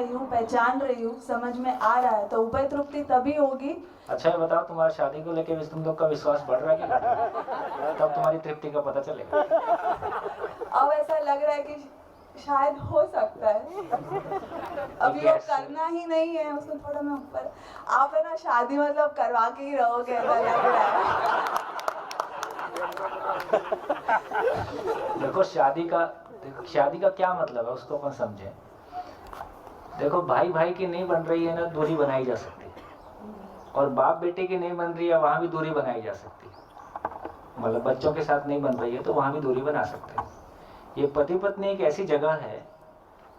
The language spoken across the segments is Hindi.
रही हूँ, पहचान रही हूँ, समझ में आ रहा है, तो उभय तृप्ति तभी होगी। अच्छा ये बताओ, तुम्हारा शादी को लेके तुम लोग का विश्वास बढ़ रहा है कि घट रहा है? तब तुम्हारी तृप्ति का पता चलेगा। अब ऐसा लग रहा है कि शायद हो सकता है। अभी वो करना ही नहीं है, उसमें थोड़ा मैं ऊपर। आप है ना शादी मतलब करवा के ही रहोगे, ऐसा लग रहा है। देखो शादी का क्या मतलब है उसको अपन समझे। देखो भाई भाई की नहीं बन रही है ना, दूरी बनाई जा सकती है, और बाप बेटे की नहीं बन रही है, वहां भी दूरी बनाई जा सकती है। मतलब बच्चों के साथ नहीं बन रही है तो वहां भी दूरी बना सकते हैं। ये पति पत्नी एक ऐसी जगह है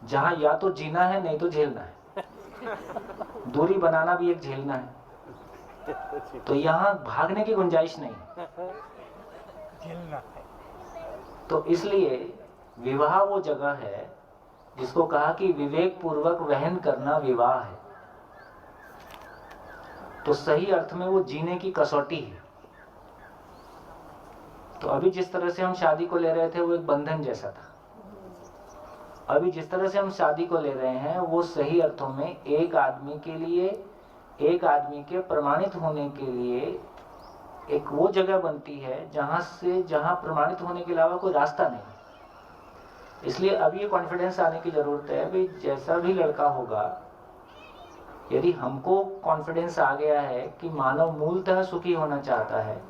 जहां या तो जीना है नहीं तो झेलना है। दूरी बनाना भी एक झेलना है, तो यहां भागने की गुंजाइश नहीं है, झेलना है। तो इसलिए विवाह वो जगह है जिसको कहा कि विवेक पूर्वक वहन करना विवाह है। तो सही अर्थ में वो जीने की कसौटी है। तो अभी जिस तरह से हम शादी को ले रहे थे वो एक बंधन जैसा था। अभी जिस तरह से हम शादी को ले रहे हैं वो सही अर्थों में एक आदमी के लिए, एक आदमी के प्रमाणित होने के लिए एक वो जगह बनती है जहां प्रमाणित होने के अलावा कोई रास्ता नहीं। इसलिए अब ये कॉन्फिडेंस आने की जरूरत है भाई, जैसा भी लड़का होगा, यदि हमको कॉन्फिडेंस आ गया है कि मानव मूलतः सुखी होना चाहता है,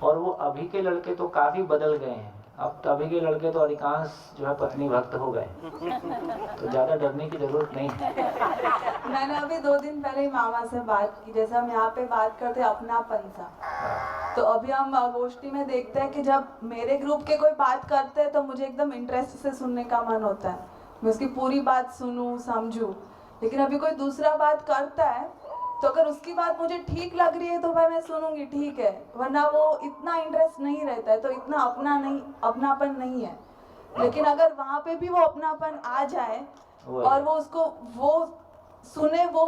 और वो अभी के लड़के तो काफी बदल गए हैं। अब तो अभी के लड़के तो अधिकांश जो है पत्नी भक्त हो गए, तो ज्यादा डरने की जरूरत नहीं है। मैंने अभी 2 दिन पहले ही मामा से बात की, जैसे हम यहाँ पे बात करते हैं अपनापन सा, तो अभी हम गोष्ठी में देखते हैं कि जब मेरे ग्रुप के कोई बात करते हैं तो मुझे एकदम इंटरेस्ट से सुनने का मन होता है, मैं उसकी पूरी बात सुनूं समझूं। लेकिन अभी कोई दूसरा बात करता है तो अगर उसकी बात मुझे ठीक लग रही है तो भाई मैं सुनूंगी, ठीक है, वरना वो इतना इंटरेस्ट नहीं रहता है, तो इतना अपनापन नहीं है। लेकिन अगर वहाँ पे भी वो अपनापन आ जाए और वो उसको वो सुने, वो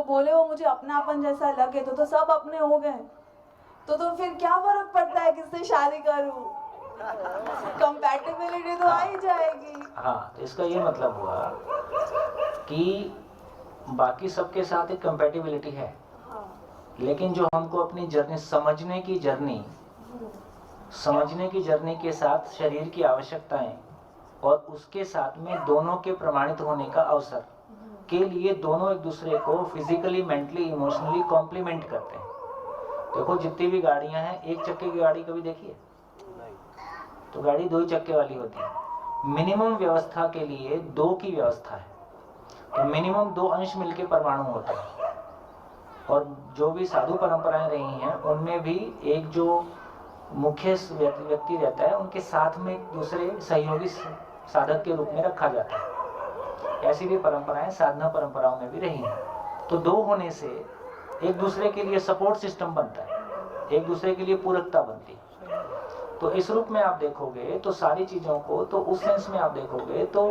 बोले, वो मुझे अपनापन जैसा लगे, तो सब अपने हो गए। तो फिर क्या फर्क पड़ता है किससे शादी करूं, कंपैटिबिलिटी तो आ ही जाएगी। हाँ, तो इसका ये मतलब हुआ कि बाकी सबके साथ एक कंपैटिबिलिटी है, लेकिन जो हमको अपनी जर्नी समझने की जर्नी के साथ शरीर की आवश्यकताएं और उसके साथ में दोनों के प्रमाणित होने का अवसर के लिए दोनों एक दूसरे को फिजिकली, मेंटली, इमोशनली कॉम्प्लीमेंट करते हैं। देखो जितनी भी गाड़ियां हैं, एक चक्के की गाड़ी कभी देखी है? तो गाड़ी 2 चक्के वाली होती है। मिनिमम व्यवस्था के लिए 2 की व्यवस्था है, तो मिनिमम 2 अंश मिलके परमाणु होते हैं। और जो भी साधु परंपराएं रही हैं उनमें भी एक जो मुख्य व्यक्ति रहता है, उनके साथ में एक दूसरे सहयोगी साधक के रूप में रखा जाता है। ऐसी भी परंपराएं साधना परंपराओं में भी रही हैं। तो 2 होने से एक दूसरे के लिए सपोर्ट सिस्टम बनता है, एक दूसरे के लिए पूरकता बनती है। तो इस रूप में आप देखोगे तो सारी चीजों को, तो उस सेंस में आप देखोगे तो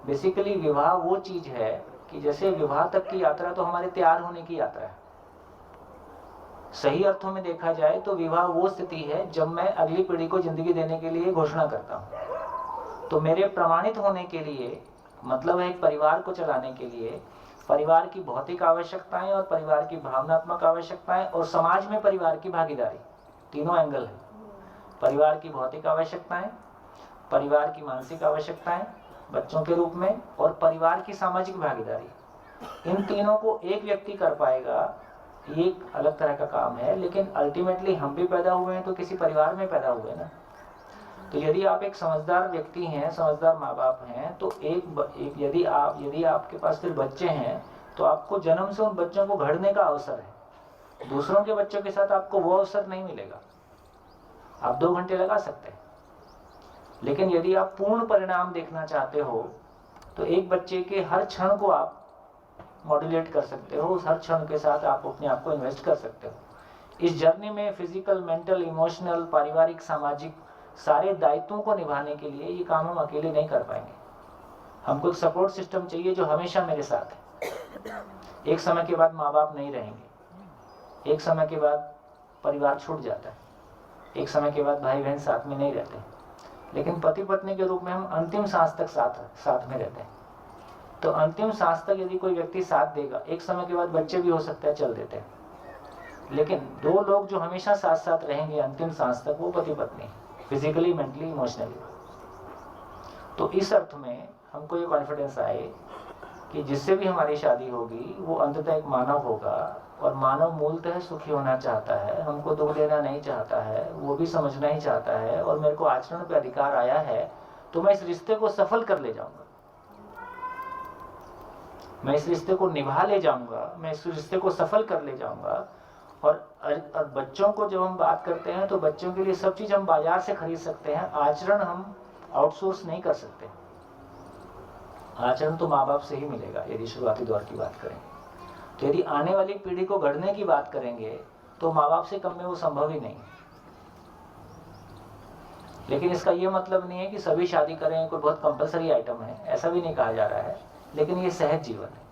बेसिकली विवाह वो चीज है कि जैसे विवाह तक की यात्रा तो हमारे तैयार होने की यात्रा है। सही अर्थों में देखा जाए तो विवाह वो स्थिति है जब मैं अगली पीढ़ी को जिंदगी देने के लिए घोषणा करता हूँ। तो मेरे प्रमाणित होने के लिए मतलब है एक परिवार को चलाने के लिए परिवार की भौतिक आवश्यकताएं और परिवार की भावनात्मक आवश्यकताएं और समाज में परिवार की भागीदारी, तीनों एंगल है। परिवार की भौतिक आवश्यकताएं, परिवार की मानसिक आवश्यकताएं बच्चों के रूप में, और परिवार की सामाजिक भागीदारी। इन तीनों को एक व्यक्ति कर पाएगा, ये एक अलग तरह का काम है। लेकिन अल्टीमेटली हम भी पैदा हुए हैं तो किसी परिवार में पैदा हुए ना। तो यदि आप एक समझदार व्यक्ति हैं, समझदार माँ बाप हैं, तो यदि आपके पास फिर बच्चे हैं तो आपको जन्म से उन बच्चों को घड़ने का अवसर है। दूसरों के बच्चों के साथ आपको वो अवसर नहीं मिलेगा। आप 2 घंटे लगा सकते हैं, लेकिन यदि आप पूर्ण परिणाम देखना चाहते हो तो एक बच्चे के हर क्षण को आप मॉड्यूलेट कर सकते हो, उस हर क्षण के साथ आप अपने आप को इन्वेस्ट कर सकते हो। इस जर्नी में फिजिकल, मेंटल, इमोशनल, पारिवारिक, सामाजिक सारे दायित्वों को निभाने के लिए ये काम हम अकेले नहीं कर पाएंगे। हमको एक सपोर्ट सिस्टम चाहिए जो हमेशा मेरे साथ है। एक समय के बाद माँ बाप नहीं रहेंगे, एक समय के बाद परिवार छूट जाता है, एक समय के बाद भाई बहन साथ में नहीं रहते, लेकिन पति पत्नी के रूप में हम अंतिम सांस तक साथ में रहते हैं। तो अंतिम सांस तक यदि कोई व्यक्ति साथ देगा, एक समय के बाद बच्चे भी हो सकता है चल देते हैं, लेकिन दो लोग जो हमेशा साथ साथ रहेंगे अंतिम सांस तक, वो पति पत्नी, फिजिकली, मेंटली, इमोशनली। तो इस अर्थ में हमको ये कॉन्फिडेंस आए कि जिससे भी हमारी शादी होगी वो अंततः एक मानव होगा, और मानव मूलतः सुखी होना चाहता है, हमको दुख देना नहीं चाहता है, वो भी समझना ही चाहता है, और मेरे को आचरण पे अधिकार आया है, तो मैं इस रिश्ते को सफल कर ले जाऊंगा, मैं इस रिश्ते को निभा ले जाऊंगा, मैं इस रिश्ते को सफल कर ले जाऊंगा। और बच्चों को जब हम बात करते हैं तो बच्चों के लिए सब चीज हम बाजार से खरीद सकते हैं, आचरण हम आउटसोर्स नहीं कर सकते। आचरण तो माँ बाप से ही मिलेगा यदि शुरुआती दौर की बात करें। तो यदि आने वाली पीढ़ी को गढ़ने की बात करेंगे तो माँ बाप से कम में वो संभव ही नहीं। लेकिन इसका ये मतलब नहीं है कि सभी शादी करें, कोई बहुत कंपलसरी आइटम है, ऐसा भी नहीं कहा जा रहा है, लेकिन ये सहज जीवन है।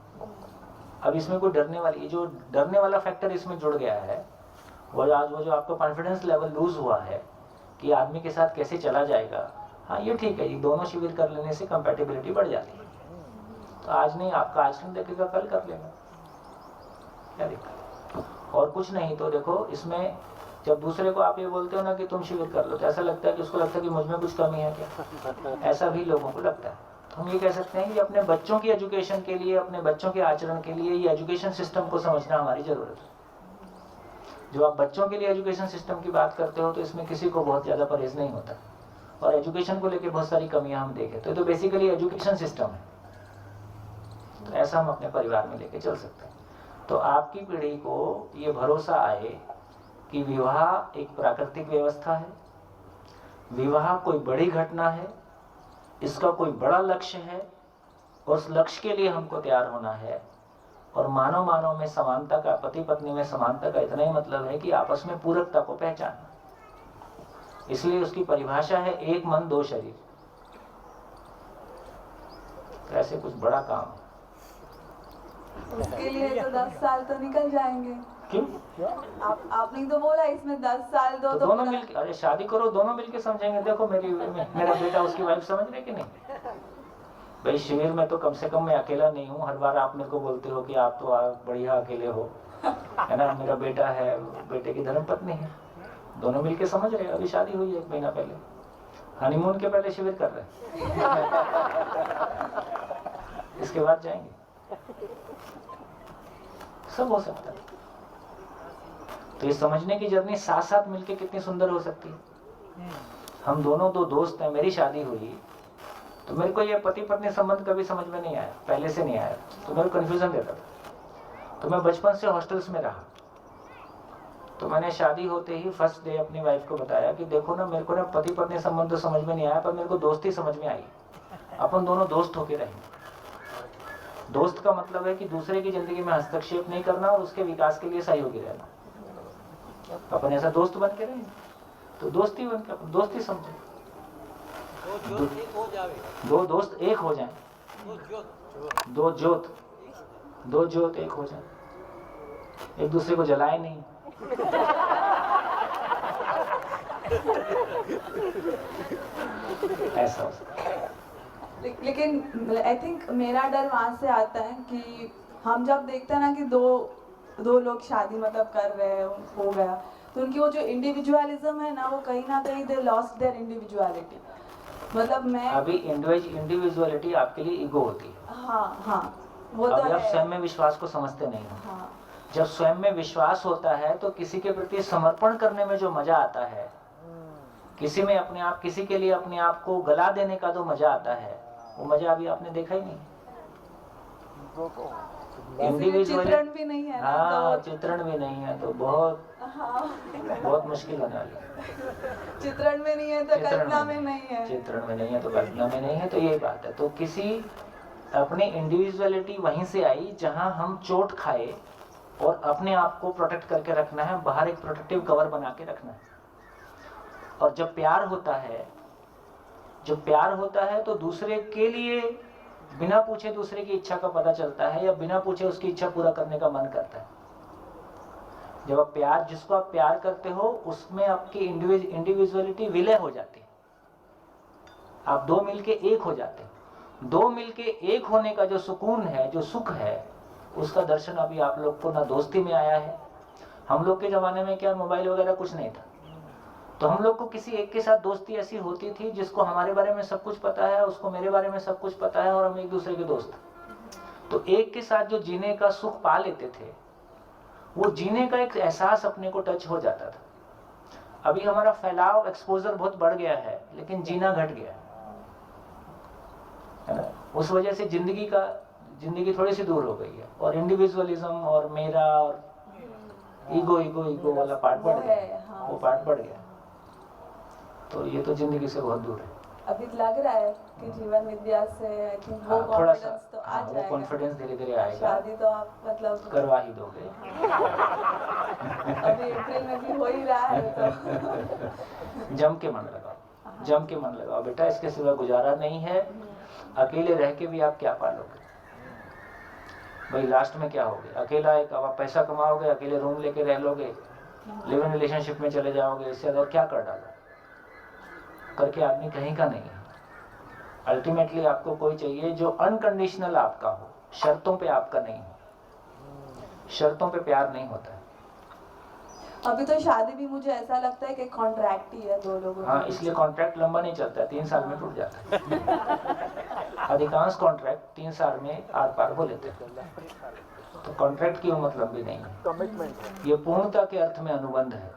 अब इसमें कोई डरने वाली, जो डरने वाला फैक्टर इसमें जुड़ गया है, वो जो आपका कॉन्फिडेंस लेवल लूज हुआ है कि आदमी के साथ कैसे चला जाएगा, हाँ ये ठीक है, ये दोनों शिविर कर लेने से कंपैटिबिलिटी बढ़ जाती है। तो आज नहीं, आपका आचरण देखेगा, कल कर लेगा, क्या दिक्कत। और कुछ नहीं तो देखो, इसमें जब दूसरे को आप ये बोलते हो ना कि तुम शिविर कर लो, तो ऐसा लगता है कि उसको लगता है कि मुझ में कुछ कमी है क्या, ऐसा भी लोगों को लगता है। तो हम ये कह सकते हैं कि अपने बच्चों की एजुकेशन के लिए, अपने बच्चों के आचरण के लिए ये एजुकेशन सिस्टम को समझना हमारी जरूरत है। जो आप बच्चों के लिए एजुकेशन सिस्टम की बात करते हो तो इसमें किसी को बहुत ज्यादा परहेज नहीं होता, और एजुकेशन को लेके बहुत सारी कमियां हम देखें तो ये तो बेसिकली एजुकेशन सिस्टम है। तो ऐसा हम अपने परिवार में लेके चल सकते हैं। तो आपकी पीढ़ी को ये भरोसा आए कि विवाह एक प्राकृतिक व्यवस्था है, विवाह कोई बड़ी घटना है, इसका कोई बड़ा लक्ष्य है, और उस लक्ष्य के लिए हमको तैयार होना है। और मानव मानव में समानता का, पति पत्नी में समानता का इतना ही मतलब है कि आपस में पूरकता को पहचानना। इसलिए उसकी परिभाषा है एक मन दो शरीर। तो ऐसे कुछ बड़ा काम है, उसके लिए तो 10 साल तो निकल जाएंगे। क्यों? आपने तो बोला इसमें 10 साल दो, तो दोनों मिलके, अरे शादी करो, दोनों मिलके समझेंगे। देखो मेरा बेटा उसकी वाइफ समझ रहे कि नहीं? भाई शिविर में तो कम से कम मैं अकेला नहीं हूँ। हर बार आप मेरे को बोलते हो कि आप तो बढ़िया अकेले हो, है ना। मेरा बेटा है, बेटे की धर्मपत्नी है, दोनों मिलके समझ रहे। अभी शादी हुई है 1 महीना पहले, हनीमून के पहले शिविर कर रहे, इसके बाद जाएंगे। सब हो सकता है। तो ये समझने की जर्नी साथ साथ मिलके कितनी सुंदर हो सकती है। हम दोनों दो दोस्त हैं, मेरी शादी हुई तो मेरे को ये पति पत्नी संबंध कभी समझ में नहीं आया, पहले से नहीं आया, तो मेरे को कंफ्यूजन देता था। तो मैं बचपन से हॉस्टल्स में रहा, तो मैंने शादी होते ही फर्स्ट डे अपनी वाइफ को बताया कि देखो ना, मेरे को ना पति पत्नी संबंध तो समझ में नहीं आया, पर मेरे को दोस्ती समझ में आई। अपन दोनों दोस्त होके रहेंगे। दोस्त का मतलब है कि दूसरे की जिंदगी में हस्तक्षेप नहीं करना और उसके विकास के लिए सहयोगी रहना। अपन ऐसा दोस्त बन के रहेंगे, तो दोस्ती बन के अपन दोस्ती समझे। दो दोस्त एक हो जाएं, दो ज्योत एक हो जाएं, एक दूसरे को जलाए नहीं। ऐसा हो सकता है। लेकिन आई थिंक मेरा डर वहाँ से आता है कि हम जब देखते हैं ना कि दो लोग शादी मतलब कर रहे हैं, हो गया, तो उनकी वो जो इंडिविजुअलिज्म है ना, वो कहीं ना कहीं दे लॉस्ट देयर इंडिविजुअलिटी। मतलब मैं अभी इंडिविजुअलिटी आपके लिए ईगो होती है। हाँ वो तो अभी आप है। स्वयं में विश्वास को समझते नहीं हो। हाँ। जब स्वयं में विश्वास होता है तो किसी के प्रति समर्पण करने में जो मजा आता है, किसी में अपने आप, किसी के लिए अपने आप को गला देने का जो मजा आता है, वो मजा अभी आपने देखा ही नहीं। चित्रण भी नहीं है ना, हाँ, तो चित्रण भी नहीं है तो बहुत मुश्किल होने वाली है। चित्रण में नहीं है तो कल्पना में नहीं है, चित्रण में नहीं है तो कल्पना में नहीं है, तो यही बात है। तो किसी अपनी इंडिविजुअलिटी वहीं से आई जहां हम चोट खाए, और अपने आप को प्रोटेक्ट करके रखना है, बाहर एक प्रोटेक्टिव कवर बना के रखना है। और जब प्यार होता है तो दूसरे के लिए बिना पूछे दूसरे की इच्छा का पता चलता है, या बिना पूछे उसकी इच्छा पूरा करने का मन करता है। जब आप जिसको आप प्यार करते हो, उसमें आपकी इंडिविजुअलिटी विलय हो जाती है, आप दो मिलके एक हो जाते हैं। दो मिलके एक होने का जो सुकून है, जो सुख है, उसका दर्शन अभी आप लोग को ना दोस्ती में आया है। हम लोग के जमाने में क्या मोबाइल वगैरह कुछ नहीं था, तो हम लोग को किसी एक के साथ दोस्ती ऐसी होती थी जिसको हमारे बारे में सब कुछ पता है, उसको मेरे बारे में सब कुछ पता है, और हम एक दूसरे के दोस्त। तो एक के साथ जो जीने का सुख पा लेते थे, वो जीने का एक एहसास अपने को टच हो जाता था। अभी हमारा फैलाव, एक्सपोजर बहुत बढ़ गया है, लेकिन जीना घट गया है ना। उस वजह से जिंदगी थोड़ी सी दूर हो गई है, और इंडिविजुअलिज्म और मेरा और ईगो वाला पार्ट बढ़ गया, हाँ। वो पार्ट बढ़ गया। तो ये तो जिंदगी से बहुत दूर है। अभी लग रहा है कि जीवन विद्या से आई थिंक वो थोड़ा सा कॉन्फिडेंस तो आ वो जाएगा। कॉन्फिडेंस धीरे धीरे आएगा। शादी तो आप मतलब करवा ही दोगे। अभी अप्रैल में भी हो ही रहा है तो जम के मन लगाओ, जम के मन लगाओ बेटा, इसके सिवा गुजारा नहीं है। अकेले रह के भी आप क्या पालोगे भाई, लास्ट में क्या होगे? अकेला एक आप पैसा कमाओगे, अकेले रूम लेके रह लोगे, लिव इन रिलेशनशिप में चले जाओगे, इससे ज्यादा क्या कर डालो? करके आदमी कहीं का नहीं है। अल्टीमेटली आपको कोई चाहिए जो अनकंडीशनल आपका हो, शर्तों पे आपका नहीं हो। शर्तों पे प्यार नहीं होता है। अभी तो शादी भी मुझे ऐसा लगता है कि कॉन्ट्रैक्ट ही है दो लोगों हाँ, के इसलिए कॉन्ट्रैक्ट लंबा नहीं चलता है, 3 साल में टूट जाता है। अधिकांश कॉन्ट्रैक्ट 3 साल में आर पार हो लेते हैं। तो कॉन्ट्रैक्ट की उम्र लंबी नहीं है, ये पूर्णता के अर्थ में अनुबंध है।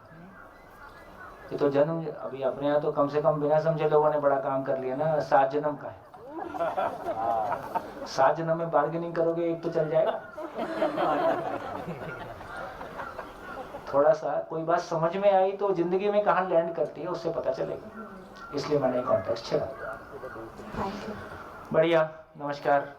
ये तो जन्म, अभी अपने यहाँ तो कम से कम बिना समझे लोगों ने बड़ा काम कर लिया ना, 7 जन्म का है। 7 जन्म में बार्गेनिंग करोगे, एक तो चल जाएगा। थोड़ा सा कोई बात समझ में आई तो जिंदगी में कहाँ लैंड करती है उससे पता चलेगा। इसलिए मैंने कॉन्टेक्स्ट छेड़ा। बढ़िया, नमस्कार।